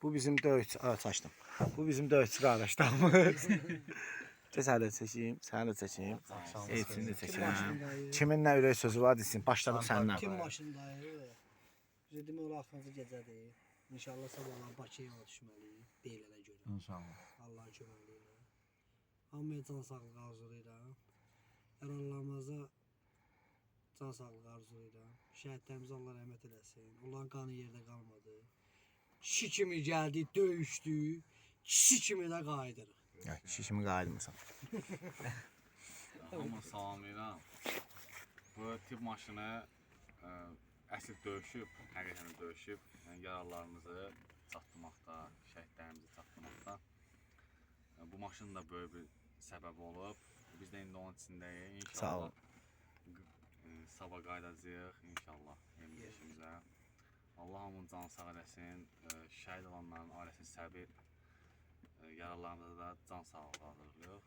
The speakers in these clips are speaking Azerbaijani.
Bu bizim döyüşçü, açdım. Bu bizim döyüşçü qardaşlarımız. Səni də çəkeyim, səni də çəkeyim. Elçini də çəkeyim. Kimin nə ürək sözü var desin, başladıq səndən. Kim maşındayıq? Bizə demək olar axırıncı gecədir. İnşallah sabahlar Bakıya yola düşməliyik, deyilənə görə. İnşallah. Allahın köməliyi ilə. Hamıya can sağlığı arzulayıram. Yaralılarımıza can sağlığı arzulayıram. Şəhidlərimizə Allah rəhmət eləsin. Onların qanı yerdə qalmadı. Kişi kimi gəldi, döyüşdü. Kişi kimi də qayıdırıq. Kişi kimi qayıdmısan. Amma salamlayıram. Bu tip maşını əsl döyüşüb, həqiqətən döyüşüb. Yəni yaralılarımızı çatdırmaqda, şəhidlərimizi çatdırmaqda. Bu maşın da böyük bir səbəb olub. Biz də indi onun içindəyik. İnşallah. Sağ olun. Sabah qayıdacağıq inşallah yeni işimizə. Allah hamının canı sağ eləsin. Şəhid olanların ailəsinin səbir. Yaralarımıza da can sağlığı arzulayırıq.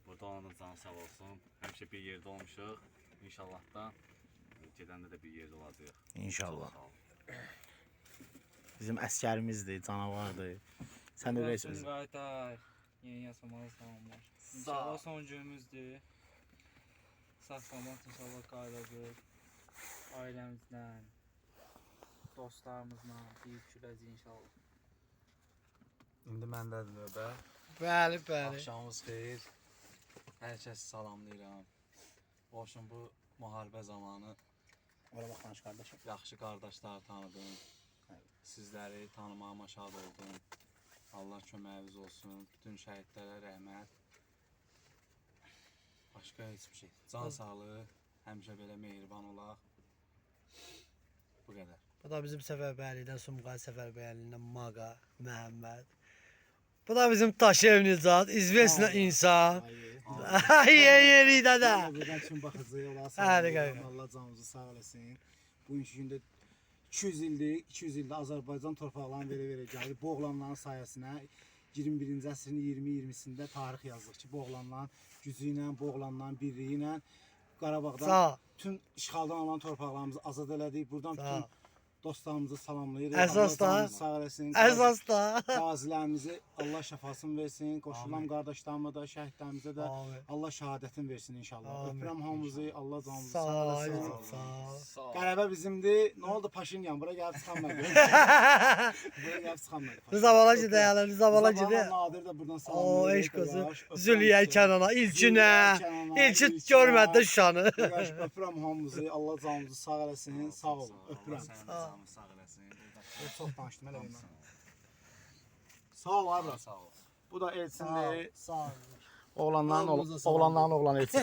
Burada onun da canı sağ olsun. Həmişə bir yerdə olmuşuq. İnşallah da gedəndə də bir yerdə olacağıq. İnşallah. Bizim əskərimizdir, canavardır. Sən ürək sözü. Qayıdaq. Yeni yaşamalı salamlar. İnşallah son günümüzdür. Sağ-salamat inşallah qayıdacağıq. Ailəmizlə, dostlarımızla deyib küləcəyik inşallah. İndi məndədir növbə. Bəli, bəli. Axşamınız xeyir. Hər kəsi salamlayıram. Olsun bu müharibə zamanı Ora baxmış qardaşım. yaxşı qardaşlar tanıdım. Sizləri tanımağıma şad oldum. Allah köməyiniz olsun. Bütün şəhidlərə rəhmət. Başqa heç bir şey. Can sağlığı, həmişə belə mehriban olaq. Bu qədər. Bu da bizim Səfərbərlikdən, Sumqayıt Səfərbərliyindən Maqa, Məhəmməd. Bu da bizim Taşev Nicat, izvesna insan. Yeridə də. Buradan üçün baxıcı olasın. Hadi qaqa. Allah canınızı sağ eləsin. Bugünkü gündə 200 ildə Azərbaycan torpaqlarını verə gəlir. Bu oğlanların sayəsində 21-ci əsrin 20-20-sində tarix yazılır ki, bu oğlanların gücü ilə, bu oğlanların birliyi ilə Qarabağdan bütün işğaldan alan torpaqlarımızı azad elədik. Buradan bütün dostlarımızı salamlayırıq. Əsas da, Allah sağ eləsin. əsas da. Qazilərimizi Allah şəfasını versin. Qoşulan qardaşlarıma da, şəhidlərimizə də Allah şəhadətini versin inşallah. Öpürəm hamımızı, Allah canımızı sağ eləsin. Sağ ol. Qələbə bizimdir. Nə oldu Paşinyan? Bura gəlib çıxanmadı. Bura gəlib çıxanmadı. Rızavala gidelim, Rızavala gidelim. Nadir də buradan O salamlayırıq. eşq olsun. Züliyyə Kənana, İlkinə. İlkin görmədi Şuşanı. Öpürəm hamımızı, Allah canımızı sağ eləsin. Sağ olun. Öpürəm. Sağ eləsin. Çox danışdım elə bilməm. Sağ ol abi. Sağ ol. Bu da Elçindir. Sağ ol. Oğlanların oğlan Elçin.